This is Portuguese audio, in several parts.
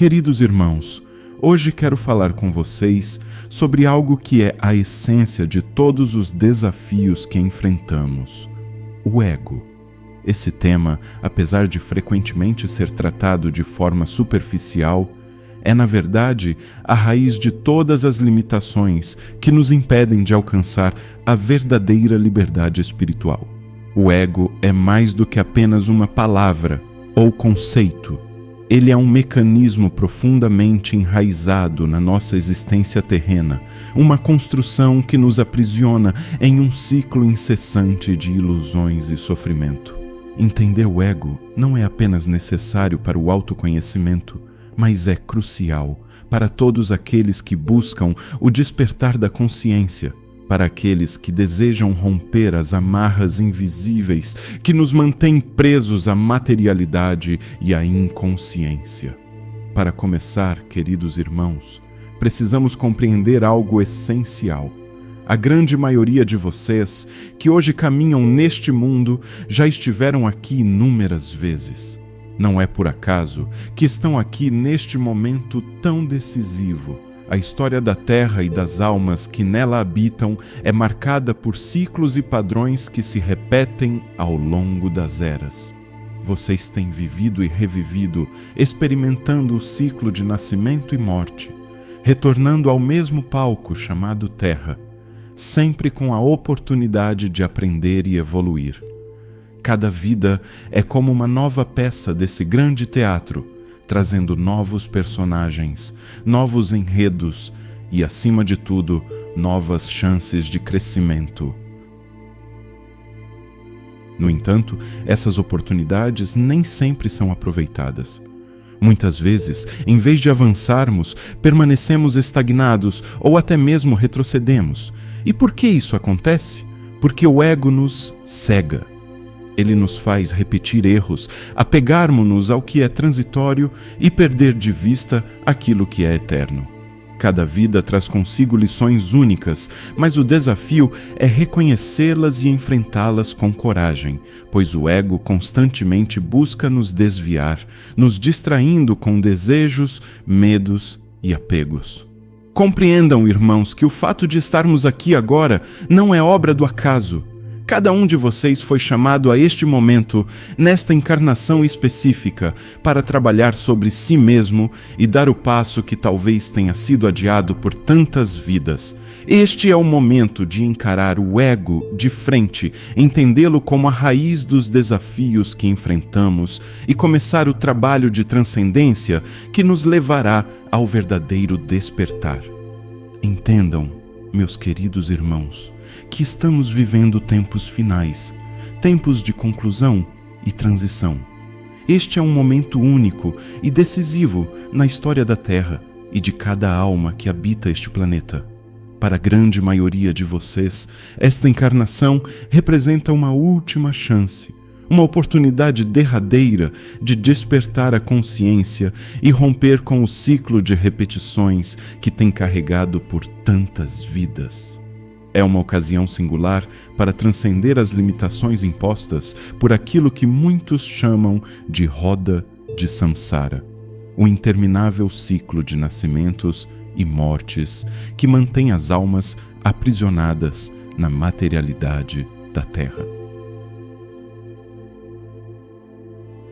Queridos irmãos, hoje quero falar com vocês sobre algo que é a essência de todos os desafios que enfrentamos: o ego. Esse tema, apesar de frequentemente ser tratado de forma superficial, é, na verdade, a raiz de todas as limitações que nos impedem de alcançar a verdadeira liberdade espiritual. O ego é mais do que apenas uma palavra ou conceito. Ele é um mecanismo profundamente enraizado na nossa existência terrena, uma construção que nos aprisiona em um ciclo incessante de ilusões e sofrimento. Entender o ego não é apenas necessário para o autoconhecimento, mas é crucial para todos aqueles que buscam o despertar da consciência, para aqueles que desejam romper as amarras invisíveis que nos mantêm presos à materialidade e à inconsciência. Para começar, queridos irmãos, precisamos compreender algo essencial. A grande maioria de vocês que hoje caminham neste mundo já estiveram aqui inúmeras vezes. Não é por acaso que estão aqui neste momento tão decisivo. A história da Terra e das almas que nela habitam é marcada por ciclos e padrões que se repetem ao longo das eras. Vocês têm vivido e revivido, experimentando o ciclo de nascimento e morte, retornando ao mesmo palco chamado Terra, sempre com a oportunidade de aprender e evoluir. Cada vida é como uma nova peça desse grande teatro, trazendo novos personagens, novos enredos e, acima de tudo, novas chances de crescimento. No entanto, essas oportunidades nem sempre são aproveitadas. Muitas vezes, em vez de avançarmos, permanecemos estagnados ou até mesmo retrocedemos. E por que isso acontece? Porque o ego nos cega. Ele nos faz repetir erros, apegarmos-nos ao que é transitório e perder de vista aquilo que é eterno. Cada vida traz consigo lições únicas, mas o desafio é reconhecê-las e enfrentá-las com coragem, pois o ego constantemente busca nos desviar, nos distraindo com desejos, medos e apegos. Compreendam, irmãos, que o fato de estarmos aqui agora não é obra do acaso. Cada um de vocês foi chamado a este momento, nesta encarnação específica, para trabalhar sobre si mesmo e dar o passo que talvez tenha sido adiado por tantas vidas. Este é o momento de encarar o ego de frente, entendê-lo como a raiz dos desafios que enfrentamos e começar o trabalho de transcendência que nos levará ao verdadeiro despertar. Entendam, meus queridos irmãos, que estamos vivendo tempos finais, tempos de conclusão e transição. Este é um momento único e decisivo na história da Terra e de cada alma que habita este planeta. Para a grande maioria de vocês, esta encarnação representa uma última chance, uma oportunidade derradeira de despertar a consciência e romper com o ciclo de repetições que tem carregado por tantas vidas. É uma ocasião singular para transcender as limitações impostas por aquilo que muitos chamam de roda de samsara, o interminável ciclo de nascimentos e mortes que mantém as almas aprisionadas na materialidade da Terra.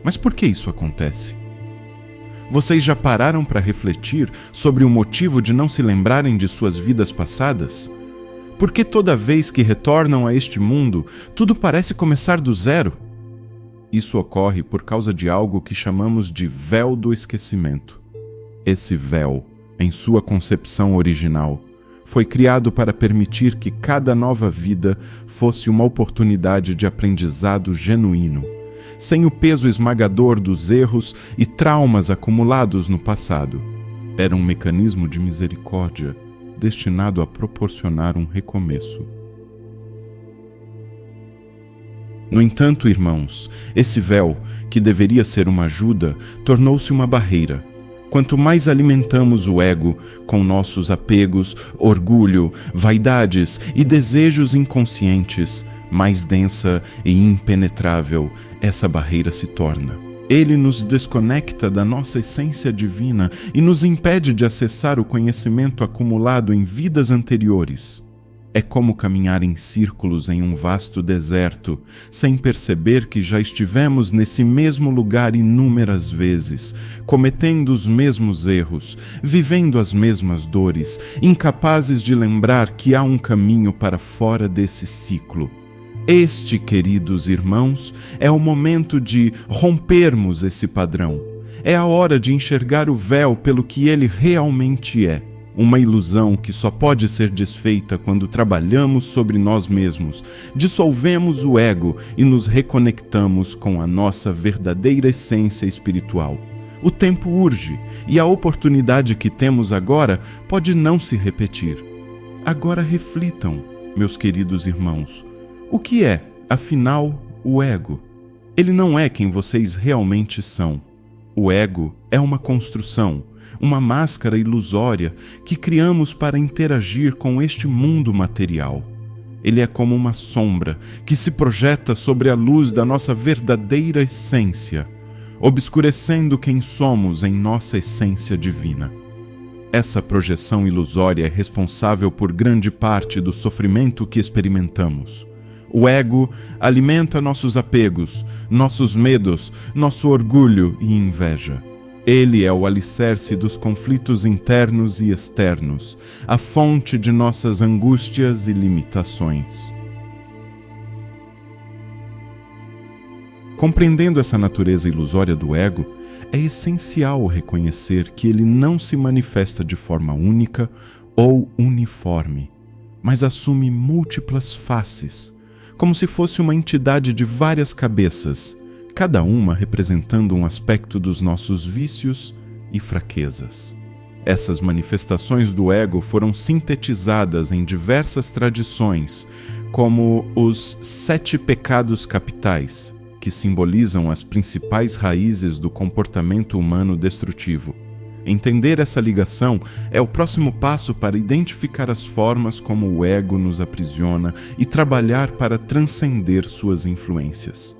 Mas por que isso acontece? Vocês já pararam para refletir sobre o motivo de não se lembrarem de suas vidas passadas? Por que toda vez que retornam a este mundo, tudo parece começar do zero? Isso ocorre por causa de algo que chamamos de véu do esquecimento. Esse véu, em sua concepção original, foi criado para permitir que cada nova vida fosse uma oportunidade de aprendizado genuíno, sem o peso esmagador dos erros e traumas acumulados no passado. Era um mecanismo de misericórdia, destinado a proporcionar um recomeço. No entanto, irmãos, esse véu, que deveria ser uma ajuda, tornou-se uma barreira. Quanto mais alimentamos o ego com nossos apegos, orgulho, vaidades e desejos inconscientes, mais densa e impenetrável essa barreira se torna. Ele nos desconecta da nossa essência divina e nos impede de acessar o conhecimento acumulado em vidas anteriores. É como caminhar em círculos em um vasto deserto, sem perceber que já estivemos nesse mesmo lugar inúmeras vezes, cometendo os mesmos erros, vivendo as mesmas dores, incapazes de lembrar que há um caminho para fora desse ciclo. Este, queridos irmãos, é o momento de rompermos esse padrão. É a hora de enxergar o véu pelo que ele realmente é. Uma ilusão que só pode ser desfeita quando trabalhamos sobre nós mesmos, dissolvemos o ego e nos reconectamos com a nossa verdadeira essência espiritual. O tempo urge e a oportunidade que temos agora pode não se repetir. Agora reflitam, meus queridos irmãos. O que é, afinal, o ego? Ele não é quem vocês realmente são. O ego é uma construção, uma máscara ilusória que criamos para interagir com este mundo material. Ele é como uma sombra que se projeta sobre a luz da nossa verdadeira essência, obscurecendo quem somos em nossa essência divina. Essa projeção ilusória é responsável por grande parte do sofrimento que experimentamos. O ego alimenta nossos apegos, nossos medos, nosso orgulho e inveja. Ele é o alicerce dos conflitos internos e externos, a fonte de nossas angústias e limitações. Compreendendo essa natureza ilusória do ego, é essencial reconhecer que ele não se manifesta de forma única ou uniforme, mas assume múltiplas faces, como se fosse uma entidade de várias cabeças, cada uma representando um aspecto dos nossos vícios e fraquezas. Essas manifestações do ego foram sintetizadas em diversas tradições, como os 7 pecados capitais, que simbolizam as principais raízes do comportamento humano destrutivo. Entender essa ligação é o próximo passo para identificar as formas como o ego nos aprisiona e trabalhar para transcender suas influências.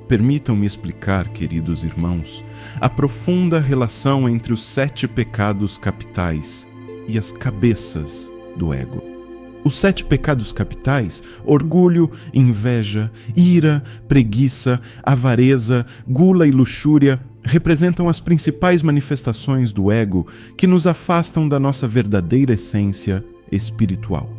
Permitam-me explicar, queridos irmãos, a profunda relação entre os 7 pecados capitais e as cabeças do ego. Os 7 pecados capitais, orgulho, inveja, ira, preguiça, avareza, gula e luxúria, representam as principais manifestações do ego que nos afastam da nossa verdadeira essência espiritual.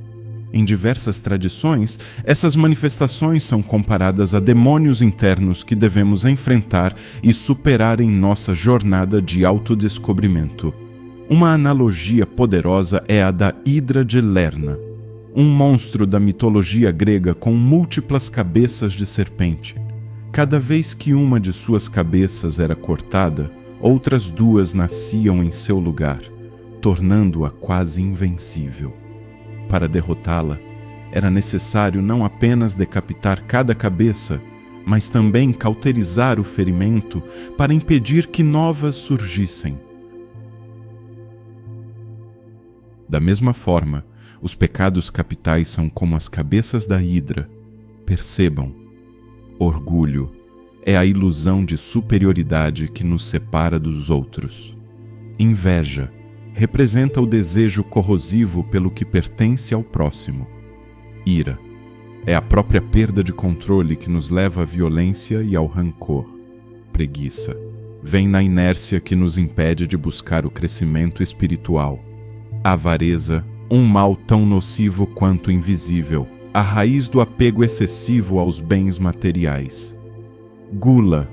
Em diversas tradições, essas manifestações são comparadas a demônios internos que devemos enfrentar e superar em nossa jornada de autodescobrimento. Uma analogia poderosa é a da Hidra de Lerna, um monstro da mitologia grega com múltiplas cabeças de serpente. Cada vez que uma de suas cabeças era cortada, outras 2 nasciam em seu lugar, tornando-a quase invencível. Para derrotá-la, era necessário não apenas decapitar cada cabeça, mas também cauterizar o ferimento para impedir que novas surgissem. Da mesma forma, os pecados capitais são como as cabeças da Hidra. Percebam, orgulho é a ilusão de superioridade que nos separa dos outros. Inveja representa o desejo corrosivo pelo que pertence ao próximo. Ira é a própria perda de controle que nos leva à violência e ao rancor. Preguiça vem na inércia que nos impede de buscar o crescimento espiritual. Avareza, um mal tão nocivo quanto invisível, a raiz do apego excessivo aos bens materiais. Gula,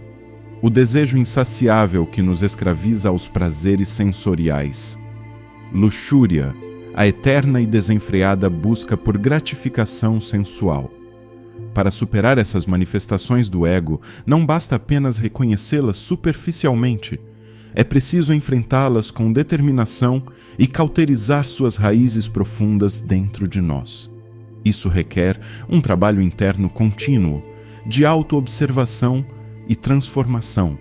o desejo insaciável que nos escraviza aos prazeres sensoriais. Luxúria, a eterna e desenfreada busca por gratificação sensual. Para superar essas manifestações do ego, não basta apenas reconhecê-las superficialmente. É preciso enfrentá-las com determinação e cauterizar suas raízes profundas dentro de nós. Isso requer um trabalho interno contínuo, de autoobservação e transformação,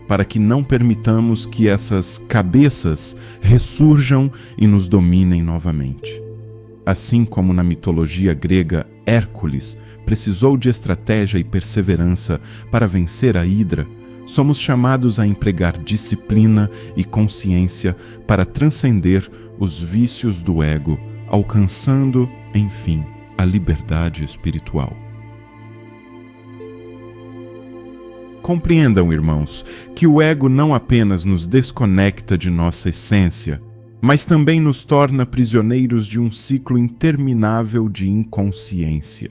para que não permitamos que essas cabeças ressurjam e nos dominem novamente. Assim como na mitologia grega, Hércules precisou de estratégia e perseverança para vencer a Hidra, somos chamados a empregar disciplina e consciência para transcender os vícios do ego, alcançando, enfim, a liberdade espiritual. Compreendam, irmãos, que o ego não apenas nos desconecta de nossa essência, mas também nos torna prisioneiros de um ciclo interminável de inconsciência.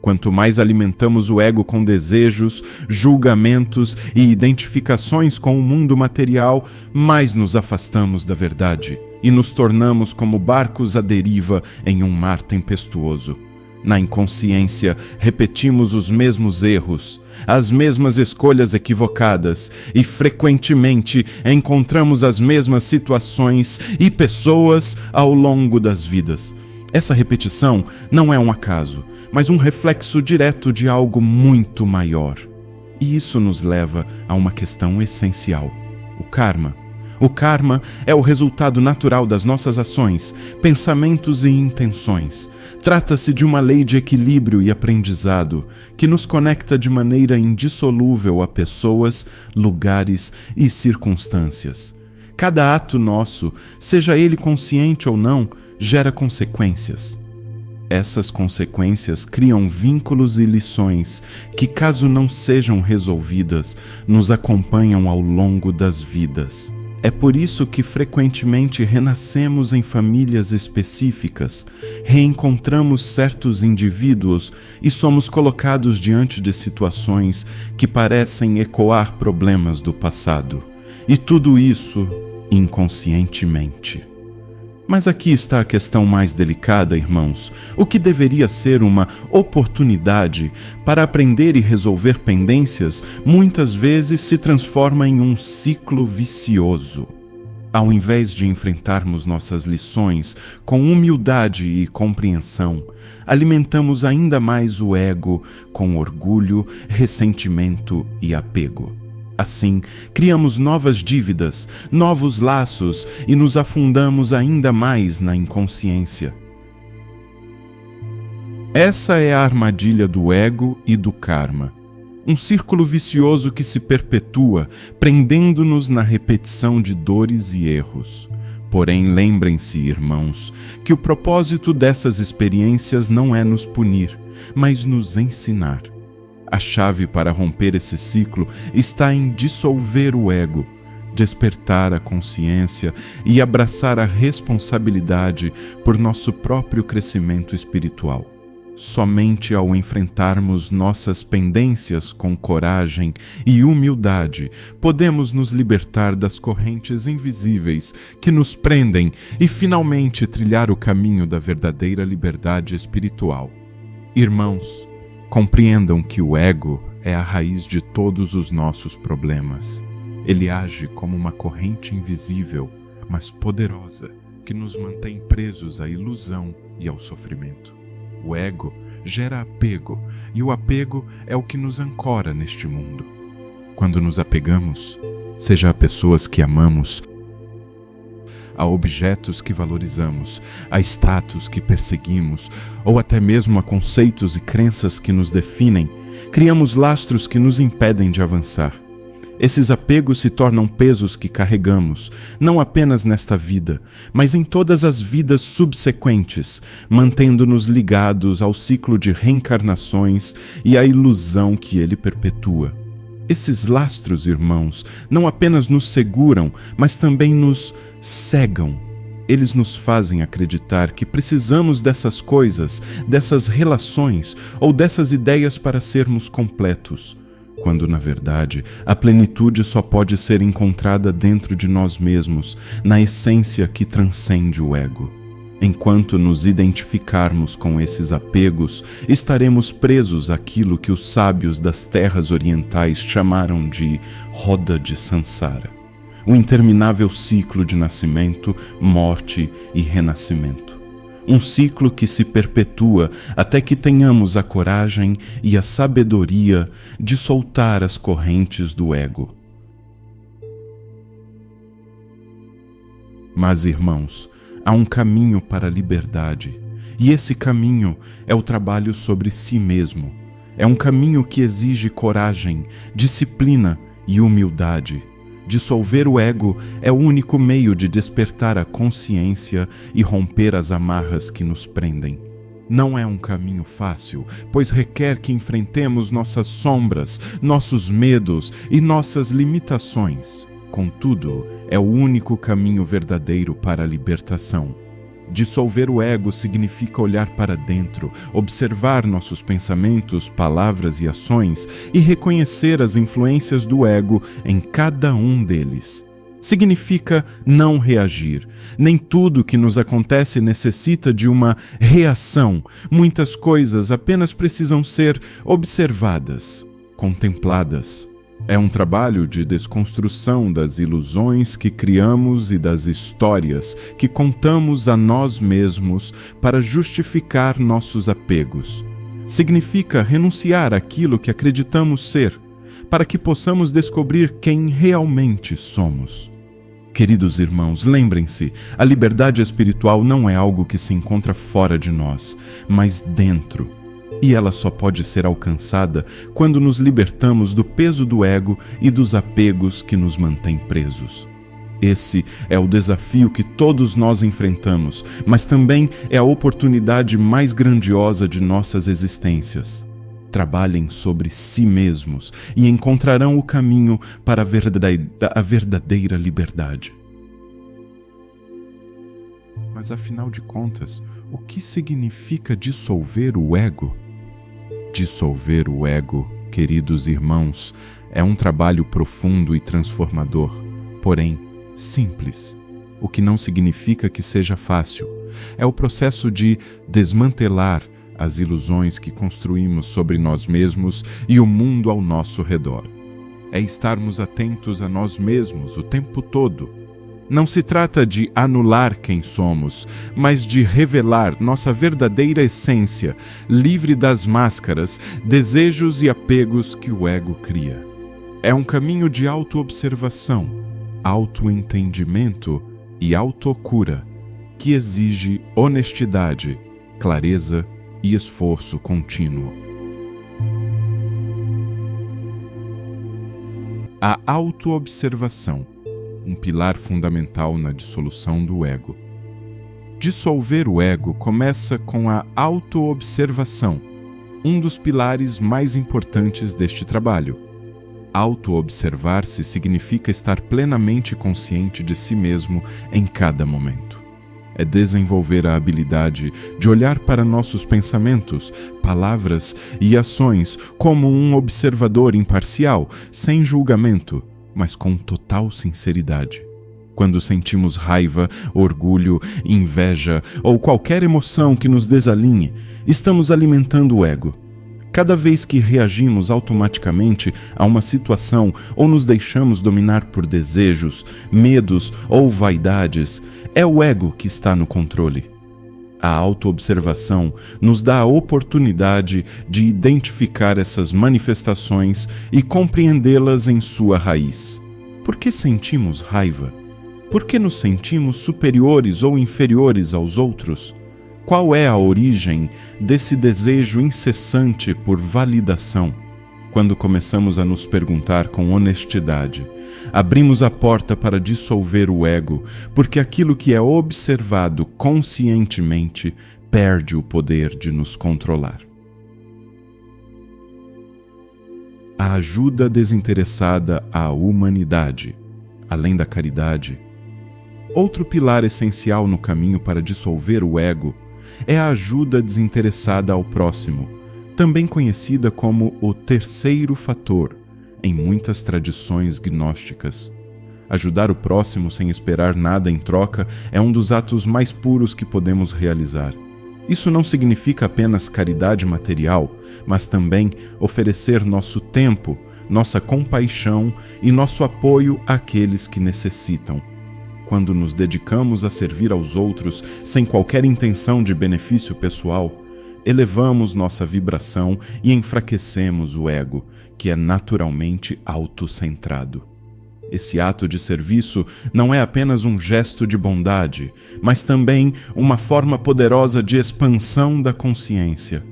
Quanto mais alimentamos o ego com desejos, julgamentos e identificações com o mundo material, mais nos afastamos da verdade e nos tornamos como barcos à deriva em um mar tempestuoso. Na inconsciência, repetimos os mesmos erros, as mesmas escolhas equivocadas e, frequentemente, encontramos as mesmas situações e pessoas ao longo das vidas. Essa repetição não é um acaso, mas um reflexo direto de algo muito maior. E isso nos leva a uma questão essencial: o karma. O karma é o resultado natural das nossas ações, pensamentos e intenções. Trata-se de uma lei de equilíbrio e aprendizado que nos conecta de maneira indissolúvel a pessoas, lugares e circunstâncias. Cada ato nosso, seja ele consciente ou não, gera consequências. Essas consequências criam vínculos e lições que, caso não sejam resolvidas, nos acompanham ao longo das vidas. É por isso que frequentemente renascemos em famílias específicas, reencontramos certos indivíduos e somos colocados diante de situações que parecem ecoar problemas do passado. E tudo isso inconscientemente. Mas aqui está a questão mais delicada, irmãos. O que deveria ser uma oportunidade para aprender e resolver pendências, muitas vezes se transforma em um ciclo vicioso. Ao invés de enfrentarmos nossas lições com humildade e compreensão, alimentamos ainda mais o ego com orgulho, ressentimento e apego. Assim, criamos novas dívidas, novos laços e nos afundamos ainda mais na inconsciência. Essa é a armadilha do ego e do karma. Um círculo vicioso que se perpetua, prendendo-nos na repetição de dores e erros. Porém, lembrem-se, irmãos, que o propósito dessas experiências não é nos punir, mas nos ensinar. A chave para romper esse ciclo está em dissolver o ego, despertar a consciência e abraçar a responsabilidade por nosso próprio crescimento espiritual. Somente ao enfrentarmos nossas pendências com coragem e humildade, podemos nos libertar das correntes invisíveis que nos prendem e finalmente trilhar o caminho da verdadeira liberdade espiritual. Irmãos, compreendam que o ego é a raiz de todos os nossos problemas. Ele age como uma corrente invisível, mas poderosa, que nos mantém presos à ilusão e ao sofrimento. O ego gera apego, e o apego é o que nos ancora neste mundo. Quando nos apegamos, seja a pessoas que amamos, a objetos que valorizamos, a status que perseguimos, ou até mesmo a conceitos e crenças que nos definem, criamos lastros que nos impedem de avançar. Esses apegos se tornam pesos que carregamos, não apenas nesta vida, mas em todas as vidas subsequentes, mantendo-nos ligados ao ciclo de reencarnações e à ilusão que ele perpetua. Esses lastros, irmãos, não apenas nos seguram, mas também nos cegam. Eles nos fazem acreditar que precisamos dessas coisas, dessas relações ou dessas ideias para sermos completos, quando, na verdade, a plenitude só pode ser encontrada dentro de nós mesmos, na essência que transcende o ego. Enquanto nos identificarmos com esses apegos, estaremos presos àquilo que os sábios das terras orientais chamaram de roda de Sansara, o interminável ciclo de nascimento, morte e renascimento. Um ciclo que se perpetua até que tenhamos a coragem e a sabedoria de soltar as correntes do ego. Mas, irmãos, há um caminho para a liberdade, e esse caminho é o trabalho sobre si mesmo. É um caminho que exige coragem, disciplina e humildade. Dissolver o ego é o único meio de despertar a consciência e romper as amarras que nos prendem. Não é um caminho fácil, pois requer que enfrentemos nossas sombras, nossos medos e nossas limitações. Contudo, é o único caminho verdadeiro para a libertação. Dissolver o ego significa olhar para dentro, observar nossos pensamentos, palavras e ações e reconhecer as influências do ego em cada um deles. Significa não reagir. Nem tudo que nos acontece necessita de uma reação. Muitas coisas apenas precisam ser observadas, contempladas. É um trabalho de desconstrução das ilusões que criamos e das histórias que contamos a nós mesmos para justificar nossos apegos. Significa renunciar àquilo que acreditamos ser, para que possamos descobrir quem realmente somos. Queridos irmãos, lembrem-se, a liberdade espiritual não é algo que se encontra fora de nós, mas dentro. E ela só pode ser alcançada quando nos libertamos do peso do ego e dos apegos que nos mantêm presos. Esse é o desafio que todos nós enfrentamos, mas também é a oportunidade mais grandiosa de nossas existências. Trabalhem sobre si mesmos e encontrarão o caminho para a verdadeira liberdade. Mas afinal de contas, o que significa dissolver o ego? Dissolver o ego, queridos irmãos, é um trabalho profundo e transformador, porém simples, o que não significa que seja fácil. É o processo de desmantelar as ilusões que construímos sobre nós mesmos e o mundo ao nosso redor. É estarmos atentos a nós mesmos o tempo todo. Não se trata de anular quem somos, mas de revelar nossa verdadeira essência, livre das máscaras, desejos e apegos que o ego cria. É um caminho de autoobservação, autoentendimento e autocura, que exige honestidade, clareza e esforço contínuo. A autoobservação, um pilar fundamental na dissolução do ego. Dissolver o ego começa com a autoobservação, um dos pilares mais importantes deste trabalho. Auto-observar-se significa estar plenamente consciente de si mesmo em cada momento. É desenvolver a habilidade de olhar para nossos pensamentos, palavras e ações como um observador imparcial, sem julgamento, mas com total sinceridade. Quando sentimos raiva, orgulho, inveja ou qualquer emoção que nos desalinhe, estamos alimentando o ego. Cada vez que reagimos automaticamente a uma situação ou nos deixamos dominar por desejos, medos ou vaidades, é o ego que está no controle. A autoobservação nos dá a oportunidade de identificar essas manifestações e compreendê-las em sua raiz. Por que sentimos raiva? Por que nos sentimos superiores ou inferiores aos outros? Qual é a origem desse desejo incessante por validação? Quando começamos a nos perguntar com honestidade, abrimos a porta para dissolver o ego, porque aquilo que é observado conscientemente perde o poder de nos controlar. A ajuda desinteressada à humanidade, além da caridade. Outro pilar essencial no caminho para dissolver o ego é a ajuda desinteressada ao próximo, também conhecida como o terceiro fator em muitas tradições gnósticas. Ajudar o próximo sem esperar nada em troca é um dos atos mais puros que podemos realizar. Isso não significa apenas caridade material, mas também oferecer nosso tempo, nossa compaixão e nosso apoio àqueles que necessitam. Quando nos dedicamos a servir aos outros sem qualquer intenção de benefício pessoal, elevamos nossa vibração e enfraquecemos o ego, que é naturalmente autocentrado. Esse ato de serviço não é apenas um gesto de bondade, mas também uma forma poderosa de expansão da consciência.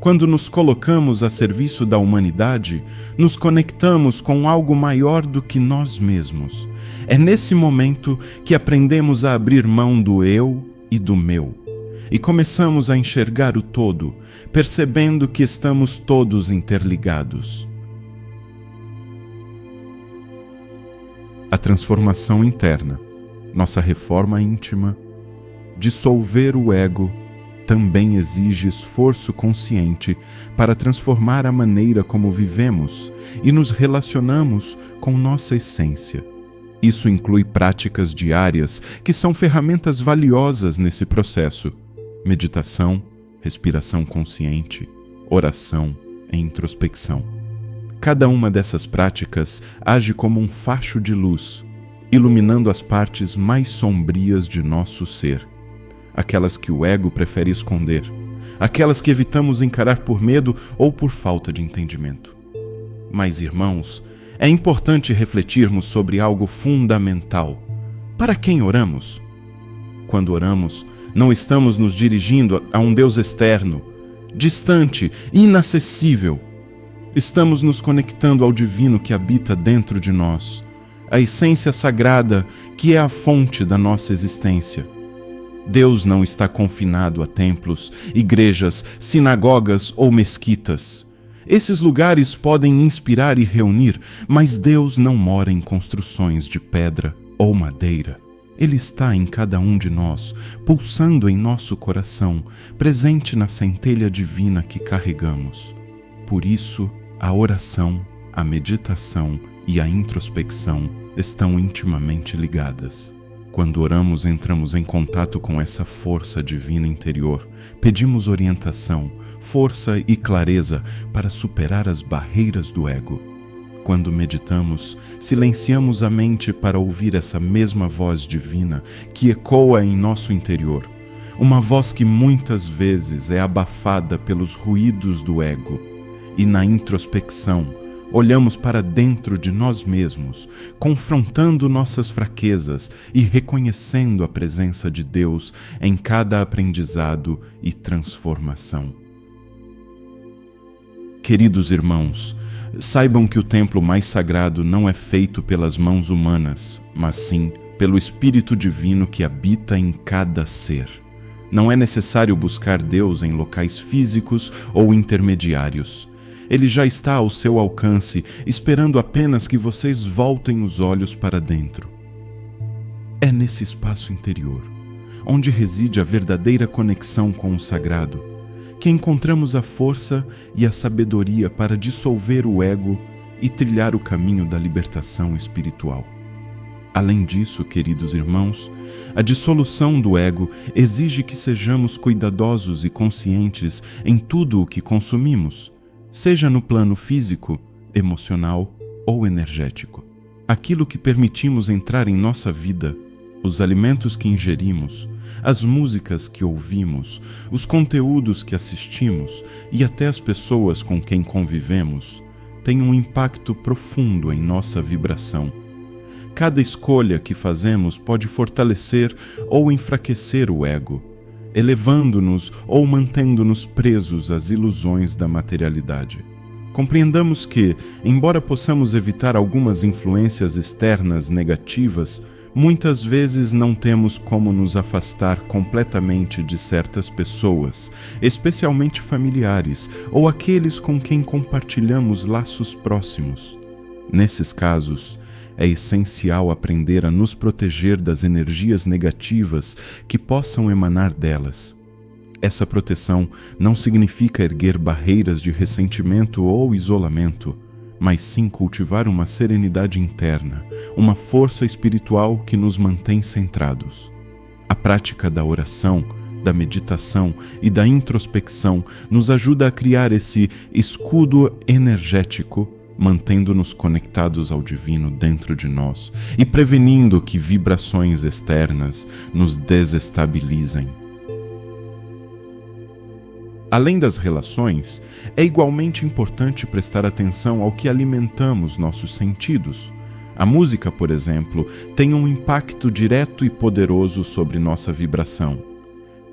Quando nos colocamos a serviço da humanidade, nos conectamos com algo maior do que nós mesmos. É nesse momento que aprendemos a abrir mão do eu e do meu, e começamos a enxergar o todo, percebendo que estamos todos interligados. A transformação interna, nossa reforma íntima, dissolver o ego, também exige esforço consciente para transformar a maneira como vivemos e nos relacionamos com nossa essência. Isso inclui práticas diárias que são ferramentas valiosas nesse processo: meditação, respiração consciente, oração e introspecção. Cada uma dessas práticas age como um facho de luz, iluminando as partes mais sombrias de nosso ser. Aquelas que o ego prefere esconder, aquelas que evitamos encarar por medo ou por falta de entendimento. Mas, irmãos, é importante refletirmos sobre algo fundamental. Para quem oramos? Quando oramos, não estamos nos dirigindo a um Deus externo, distante, inacessível. Estamos nos conectando ao divino que habita dentro de nós, a essência sagrada que é a fonte da nossa existência. Deus não está confinado a templos, igrejas, sinagogas ou mesquitas. Esses lugares podem inspirar e reunir, mas Deus não mora em construções de pedra ou madeira. Ele está em cada um de nós, pulsando em nosso coração, presente na centelha divina que carregamos. Por isso, a oração, a meditação e a introspecção estão intimamente ligadas. Quando oramos, entramos em contato com essa força divina interior, pedimos orientação, força e clareza para superar as barreiras do ego. Quando meditamos, silenciamos a mente para ouvir essa mesma voz divina que ecoa em nosso interior, uma voz que muitas vezes é abafada pelos ruídos do ego. E na introspecção, olhamos para dentro de nós mesmos, confrontando nossas fraquezas e reconhecendo a presença de Deus em cada aprendizado e transformação. Queridos irmãos, saibam que o templo mais sagrado não é feito pelas mãos humanas, mas sim pelo Espírito Divino que habita em cada ser. Não é necessário buscar Deus em locais físicos ou intermediários. Ele já está ao seu alcance, esperando apenas que vocês voltem os olhos para dentro. É nesse espaço interior, onde reside a verdadeira conexão com o sagrado, que encontramos a força e a sabedoria para dissolver o ego e trilhar o caminho da libertação espiritual. Além disso, queridos irmãos, a dissolução do ego exige que sejamos cuidadosos e conscientes em tudo o que consumimos, seja no plano físico, emocional ou energético. Aquilo que permitimos entrar em nossa vida, os alimentos que ingerimos, as músicas que ouvimos, os conteúdos que assistimos e até as pessoas com quem convivemos, têm um impacto profundo em nossa vibração. Cada escolha que fazemos pode fortalecer ou enfraquecer o ego, elevando-nos ou mantendo-nos presos às ilusões da materialidade. Compreendamos que, embora possamos evitar algumas influências externas negativas, muitas vezes não temos como nos afastar completamente de certas pessoas, especialmente familiares ou aqueles com quem compartilhamos laços próximos. Nesses casos, é essencial aprender a nos proteger das energias negativas que possam emanar delas. Essa proteção não significa erguer barreiras de ressentimento ou isolamento, mas sim cultivar uma serenidade interna, uma força espiritual que nos mantém centrados. A prática da oração, da meditação e da introspecção nos ajuda a criar esse escudo energético, mantendo-nos conectados ao divino dentro de nós e prevenindo que vibrações externas nos desestabilizem. Além das relações, é igualmente importante prestar atenção ao que alimentamos nossos sentidos. A música, por exemplo, tem um impacto direto e poderoso sobre nossa vibração.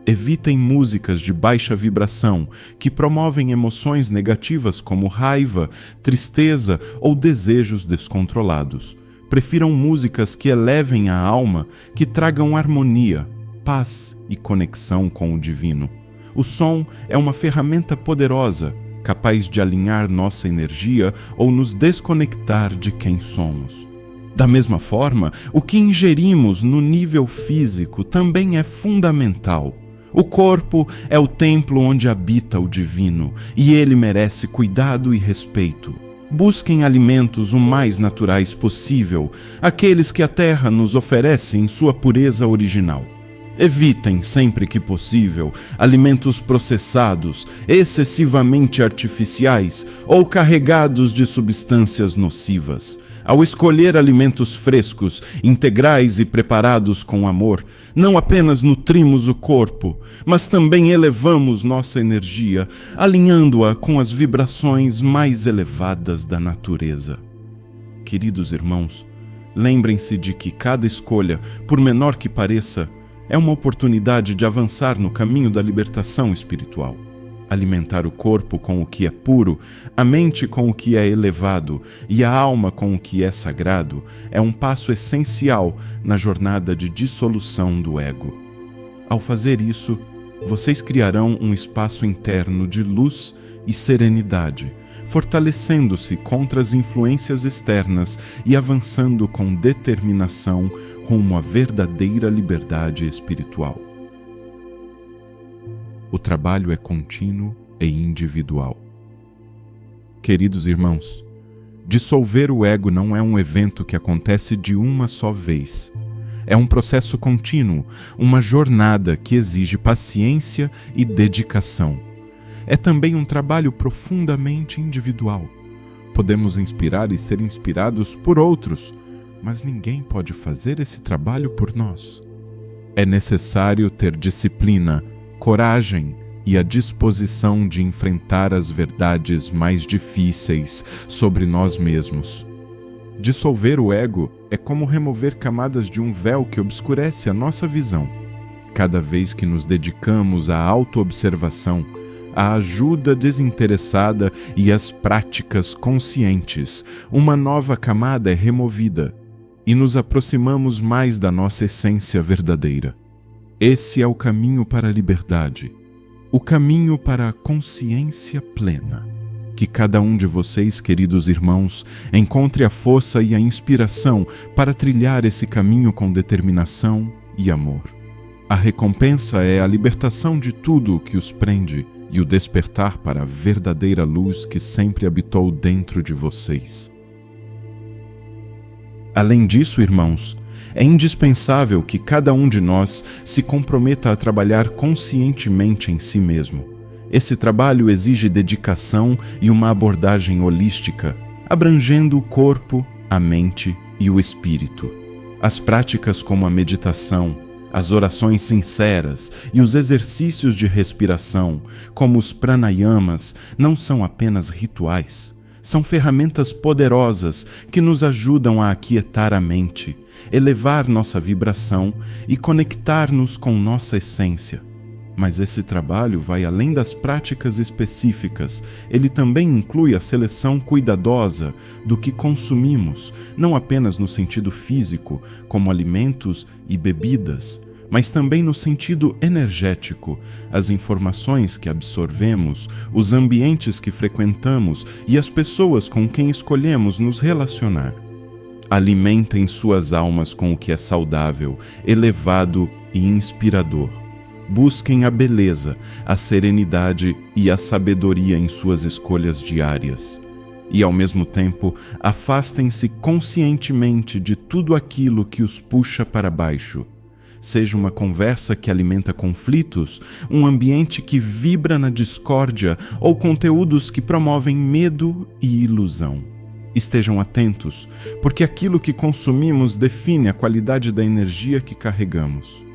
Evitem músicas de baixa vibração que promovem emoções negativas como raiva, tristeza ou desejos descontrolados. Prefiram músicas que elevem a alma, que tragam harmonia, paz e conexão com o divino. O som é uma ferramenta poderosa, capaz de alinhar nossa energia ou nos desconectar de quem somos. Da mesma forma, o que ingerimos no nível físico também é fundamental. O corpo é o templo onde habita o divino, e ele merece cuidado e respeito. Busquem alimentos o mais naturais possível, aqueles que a terra nos oferece em sua pureza original. Evitem, sempre que possível, alimentos processados, excessivamente artificiais ou carregados de substâncias nocivas. Ao escolher alimentos frescos, integrais e preparados com amor, não apenas nutrimos o corpo, mas também elevamos nossa energia, alinhando-a com as vibrações mais elevadas da natureza. Queridos irmãos, lembrem-se de que cada escolha, por menor que pareça, é uma oportunidade de avançar no caminho da libertação espiritual. Alimentar o corpo com o que é puro, a mente com o que é elevado e a alma com o que é sagrado é um passo essencial na jornada de dissolução do ego. Ao fazer isso, vocês criarão um espaço interno de luz e serenidade, fortalecendo-se contra as influências externas e avançando com determinação rumo à verdadeira liberdade espiritual. O trabalho é contínuo e individual. Queridos irmãos, dissolver o ego não é um evento que acontece de uma só vez. É um processo contínuo, uma jornada que exige paciência e dedicação. É também um trabalho profundamente individual. Podemos inspirar e ser inspirados por outros, mas ninguém pode fazer esse trabalho por nós. É necessário ter disciplina, coragem e a disposição de enfrentar as verdades mais difíceis sobre nós mesmos. Dissolver o ego é como remover camadas de um véu que obscurece a nossa visão. Cada vez que nos dedicamos à autoobservação, à ajuda desinteressada e às práticas conscientes, uma nova camada é removida e nos aproximamos mais da nossa essência verdadeira. Esse é o caminho para a liberdade, o caminho para a consciência plena. Que cada um de vocês, queridos irmãos, encontre a força e a inspiração para trilhar esse caminho com determinação e amor. A recompensa é a libertação de tudo o que os prende e o despertar para a verdadeira luz que sempre habitou dentro de vocês. Além disso, irmãos, é indispensável que cada um de nós se comprometa a trabalhar conscientemente em si mesmo. Esse trabalho exige dedicação e uma abordagem holística, abrangendo o corpo, a mente e o espírito. As práticas como a meditação, as orações sinceras e os exercícios de respiração, como os pranayamas, não são apenas rituais. São ferramentas poderosas que nos ajudam a aquietar a mente, elevar nossa vibração e conectar-nos com nossa essência. Mas esse trabalho vai além das práticas específicas. Ele também inclui a seleção cuidadosa do que consumimos, não apenas no sentido físico, como alimentos e bebidas, mas também no sentido energético, as informações que absorvemos, os ambientes que frequentamos e as pessoas com quem escolhemos nos relacionar. Alimentem suas almas com o que é saudável, elevado e inspirador. Busquem a beleza, a serenidade e a sabedoria em suas escolhas diárias. E, ao mesmo tempo, afastem-se conscientemente de tudo aquilo que os puxa para baixo. Seja uma conversa que alimenta conflitos, um ambiente que vibra na discórdia ou conteúdos que promovem medo e ilusão. Estejam atentos, porque aquilo que consumimos define a qualidade da energia que carregamos.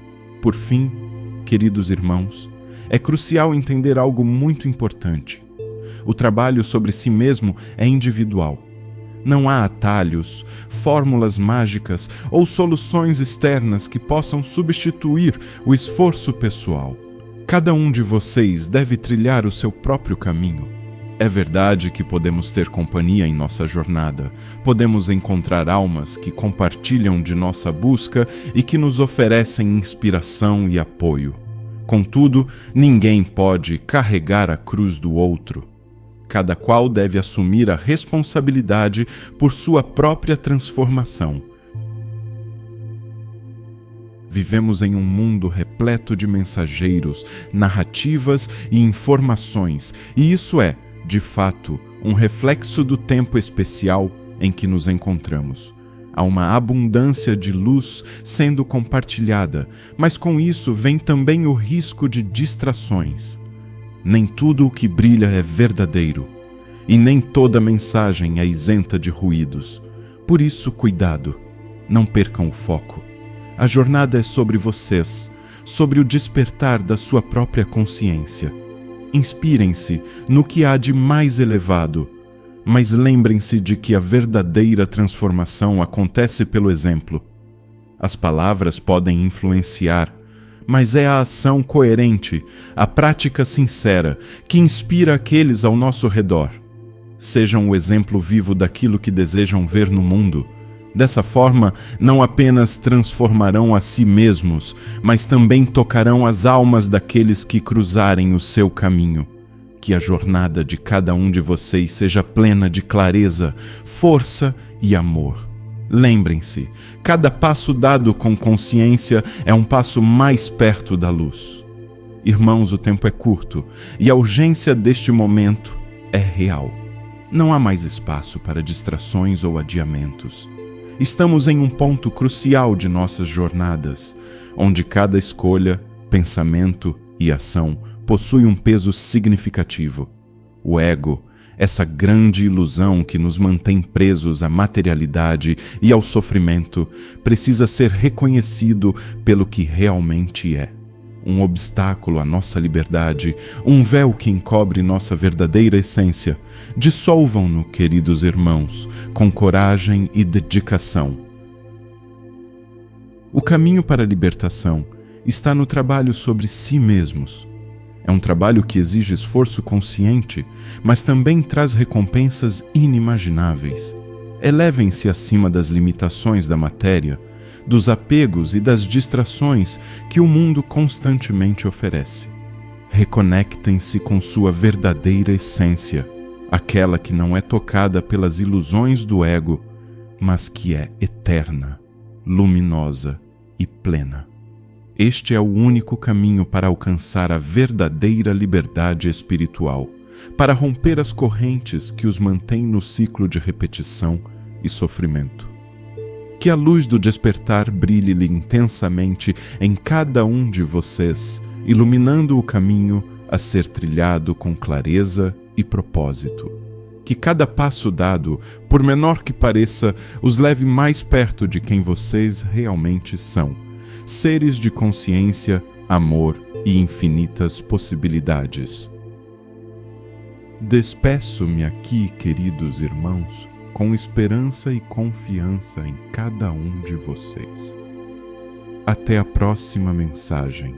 Por fim, queridos irmãos, é crucial entender algo muito importante. O trabalho sobre si mesmo é individual. Não há atalhos, fórmulas mágicas ou soluções externas que possam substituir o esforço pessoal. Cada um de vocês deve trilhar o seu próprio caminho. É verdade que podemos ter companhia em nossa jornada, podemos encontrar almas que compartilham de nossa busca e que nos oferecem inspiração e apoio. Contudo, ninguém pode carregar a cruz do outro. Cada qual deve assumir a responsabilidade por sua própria transformação. Vivemos em um mundo repleto de mensageiros, narrativas e informações, e isso é, de fato, um reflexo do tempo especial em que nos encontramos. Há uma abundância de luz sendo compartilhada, mas com isso vem também o risco de distrações. Nem tudo o que brilha é verdadeiro, e nem toda mensagem é isenta de ruídos. Por isso, cuidado, não percam o foco. A jornada é sobre vocês, sobre o despertar da sua própria consciência. Inspirem-se no que há de mais elevado, mas lembrem-se de que a verdadeira transformação acontece pelo exemplo. As palavras podem influenciar, mas é a ação coerente, a prática sincera, que inspira aqueles ao nosso redor. Sejam o exemplo vivo daquilo que desejam ver no mundo. Dessa forma, não apenas transformarão a si mesmos, mas também tocarão as almas daqueles que cruzarem o seu caminho. Que a jornada de cada um de vocês seja plena de clareza, força e amor. Lembrem-se, cada passo dado com consciência é um passo mais perto da luz. Irmãos, o tempo é curto e a urgência deste momento é real. Não há mais espaço para distrações ou adiamentos. Estamos em um ponto crucial de nossas jornadas, onde cada escolha, pensamento e ação possui um peso significativo. O ego, essa grande ilusão que nos mantém presos à materialidade e ao sofrimento, precisa ser reconhecido pelo que realmente é. Um obstáculo à nossa liberdade, um véu que encobre nossa verdadeira essência. Dissolvam-no, queridos irmãos, com coragem e dedicação. O caminho para a libertação está no trabalho sobre si mesmos. É um trabalho que exige esforço consciente, mas também traz recompensas inimagináveis. Elevem-se acima das limitações da matéria, dos apegos e das distrações que o mundo constantemente oferece. Reconectem-se com sua verdadeira essência, aquela que não é tocada pelas ilusões do ego, mas que é eterna, luminosa e plena. Este é o único caminho para alcançar a verdadeira liberdade espiritual, para romper as correntes que os mantêm no ciclo de repetição e sofrimento. Que a luz do despertar brilhe-lhe intensamente em cada um de vocês, iluminando o caminho a ser trilhado com clareza e propósito. Que cada passo dado, por menor que pareça, os leve mais perto de quem vocês realmente são, seres de consciência, amor e infinitas possibilidades. Despeço-me aqui, queridos irmãos, com esperança e confiança em cada um de vocês. Até a próxima mensagem.